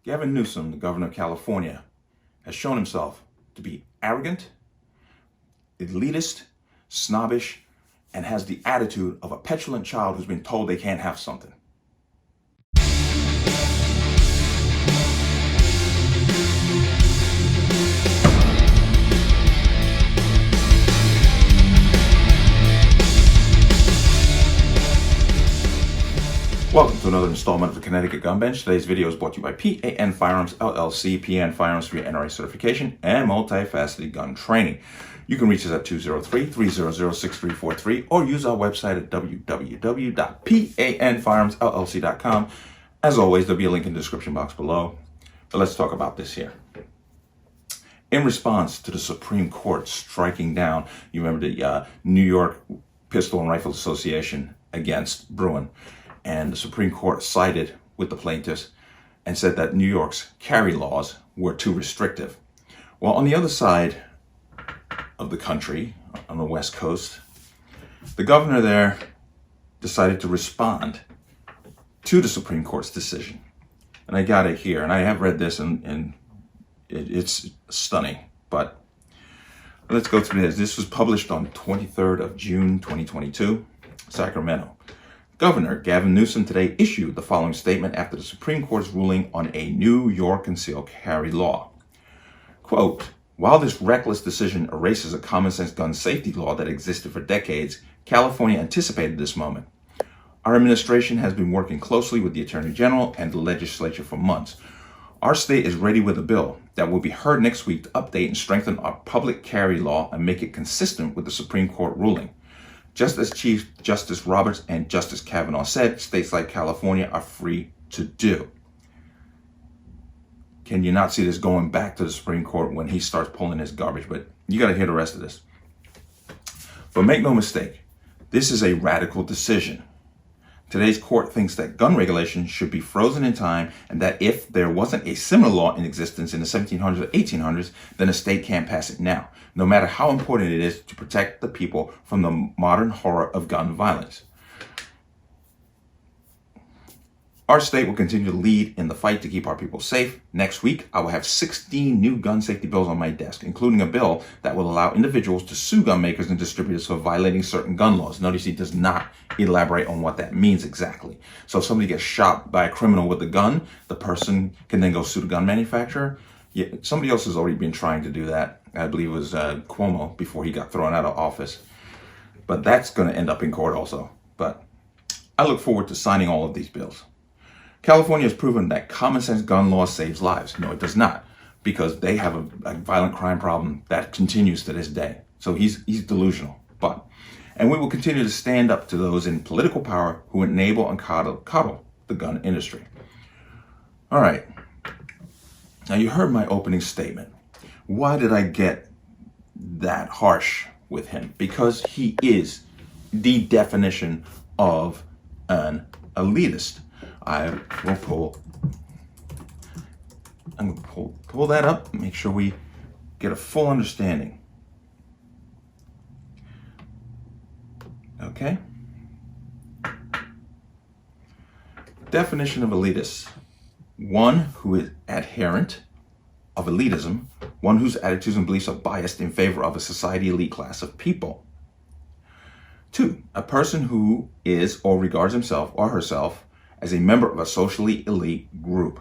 Gavin Newsom, the governor of California, has shown himself to be arrogant, elitist, snobbish, and has the attitude of a petulant child who's been told they can't have something. Welcome to another installment of the Connecticut Gun Bench. Today's video is brought to you by P.A.N. Firearms, LLC, P.A.N. Firearms for your NRA certification and multifaceted gun training. You can reach us at 203-300-6343 or use our website at www.panfirearmsllc.com. As always, there'll be a link in the description box below. But let's talk about this here. In response to the Supreme Court striking down, you remember the New York Pistol and Rifle Association against Bruin, and the Supreme Court sided with the plaintiffs and said that New York's carry laws were too restrictive. Well, on the other side of the country, on the West Coast, the governor there decided to respond to the Supreme Court's decision. And I got it here, and I have read this, and it's stunning. But let's go through this. This was published on 23rd of June, 2022, Sacramento. Governor Gavin Newsom today issued the following statement after the Supreme Court's ruling on a New York concealed carry law. Quote, while this reckless decision erases a common sense gun safety law that existed for decades, California anticipated this moment. Our administration has been working closely with the Attorney General and the legislature for months. Our state is ready with a bill that will be heard next week to update and strengthen our public carry law and make it consistent with the Supreme Court ruling. Just as Chief Justice Roberts and Justice Kavanaugh said, states like California are free to do. Can you not see this going back to the Supreme Court when he starts pulling his garbage? But you got to hear the rest of this. But make no mistake, this is a radical decision. Today's court thinks that gun regulation should be frozen in time, and that if there wasn't a similar law in existence in the 1700s or 1800s, then a state can't pass it now, no matter how important it is to protect the people from the modern horror of gun violence. Our state will continue to lead in the fight to keep our people safe. Next week, I will have 16 new gun safety bills on my desk, including a bill that will allow individuals to sue gun makers and distributors for violating certain gun laws. Notice he does not elaborate on what that means exactly. So if somebody gets shot by a criminal with a gun, the person can then go sue the gun manufacturer. Yeah, somebody else has already been trying to do that. I believe it was Cuomo before he got thrown out of office. But that's going to end up in court also. But I look forward to signing all of these bills. California has proven that common sense gun law saves lives. No, it does not, because they have a violent crime problem that continues to this day. So he's delusional. And we will continue to stand up to those in political power who enable and coddle the gun industry. All right. Now you heard my opening statement. Why did I get that harsh with him? Because he is the definition of an elitist. I'm going to pull that up, make sure we get a full understanding. Okay? Definition of elitist. One who is adherent of elitism, one whose attitudes and beliefs are biased in favor of a society elite class of people. Two, a person who is or regards himself or herself as a member of a socially elite group.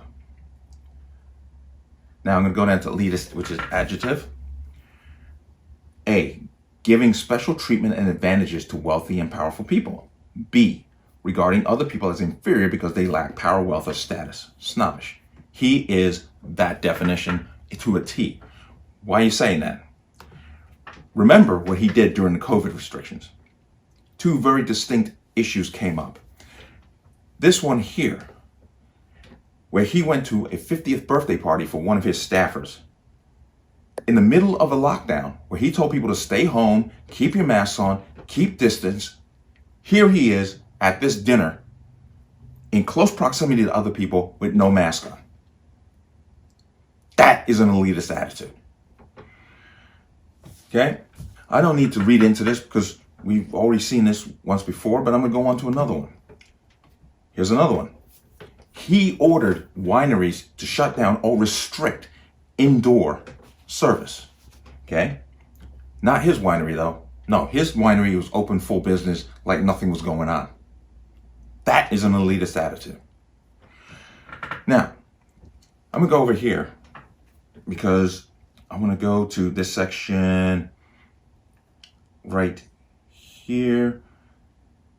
Now I'm going to go down to elitist, which is adjective. A, giving special treatment and advantages to wealthy and powerful people. B, regarding other people as inferior because they lack power, wealth, or status. Snobbish. He is that definition to a T. Why are you saying that? Remember what he did during the COVID restrictions. Two very distinct issues came up. This one here, where he went to a 50th birthday party for one of his staffers in the middle of a lockdown, where he told people to stay home, keep your masks on, keep distance. Here he is at this dinner in close proximity to other people with no mask on. That is an elitist attitude. Okay? I don't need to read into this because we've already seen this once before, but I'm going to go on to another one. Here's another one. He ordered wineries to shut down or restrict indoor service. Okay? Not his winery, though. No, his winery was open full business like nothing was going on. That is an elitist attitude. Now, I'm going to go over here because I want to go to this section right here.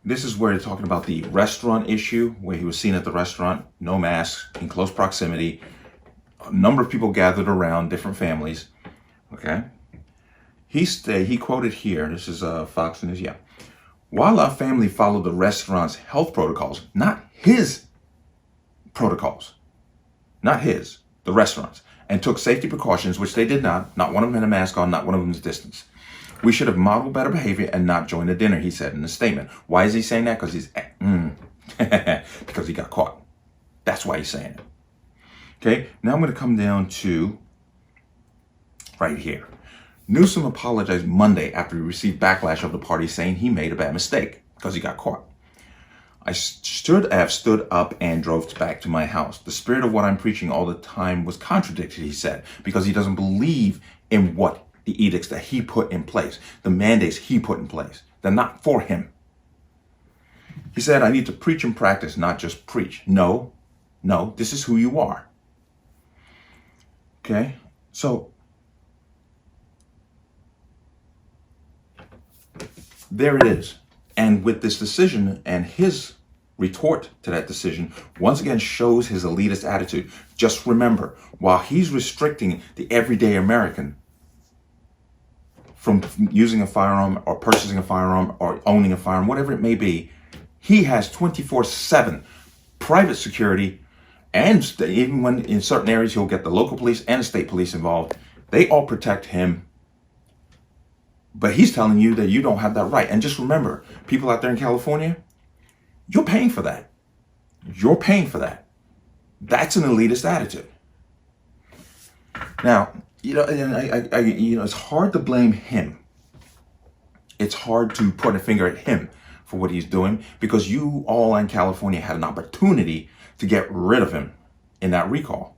This is where they're talking about the restaurant issue, where he was seen at the restaurant, no masks, in close proximity. A number of people gathered around, different families. Okay. He quoted here, this is Fox News, yeah. While our family followed the restaurant's health protocols, not his protocols, not his, the restaurant's, and took safety precautions, which they did not. Not one of them had a mask on, not one of them was distance. We should have modeled better behavior and not joined the dinner, he said in a statement. Why is he saying that? Because he's, because he got caught. That's why he's saying it. Okay, now I'm going to come down to right here. Newsom apologized Monday after he received backlash of the party saying he made a bad mistake because he got caught. I have stood up and drove back to my house. The spirit of what I'm preaching all the time was contradicted, he said, because he doesn't believe in what the edicts that he put in place, the mandates he put in place. They're not for him. He said, I need to preach and practice, not just preach. No, this is who you are. Okay, so there it is. And with this decision and his retort to that decision, once again shows his elitist attitude. Just remember, while he's restricting the everyday American from using a firearm or purchasing a firearm or owning a firearm, whatever it may be, he has 24/7 private security, and even when in certain areas he'll get the local police and the state police involved. They all protect him. But he's telling you that you don't have that right. And just remember, people out there in California, you're paying for that. You're paying for that. That's an elitist attitude. Now, it's hard to blame him. It's hard to point a finger at him for what he's doing, because you all in California had an opportunity to get rid of him in that recall.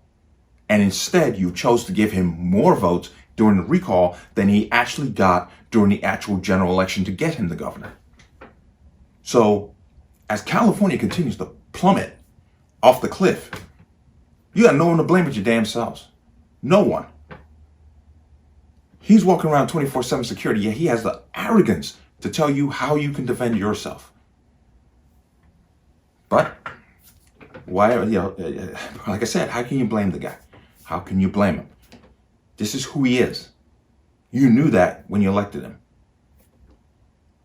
And instead, you chose to give him more votes during the recall than he actually got during the actual general election to get him the governor. So as California continues to plummet off the cliff, you got no one to blame but your damn selves. No one. He's walking around 24/7 security, yet he has the arrogance to tell you how you can defend yourself. But why, like I said, how can you blame the guy? How can you blame him? This is who he is. You knew that when you elected him.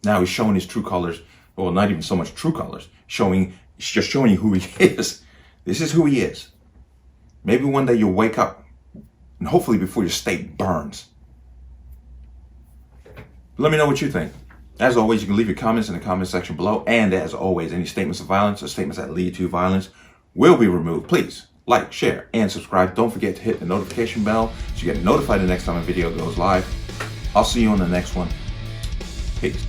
Now he's showing his true colors. Well, not even so much true colors. He's just showing you who he is. This is who he is. Maybe one day you'll wake up, and hopefully before your state burns. Let me know what you think. As always, you can leave your comments in the comment section below. And as always, any statements of violence or statements that lead to violence will be removed. Please like, share, and subscribe. Don't forget to hit the notification bell so you get notified the next time a video goes live. I'll see you on the next one. Peace.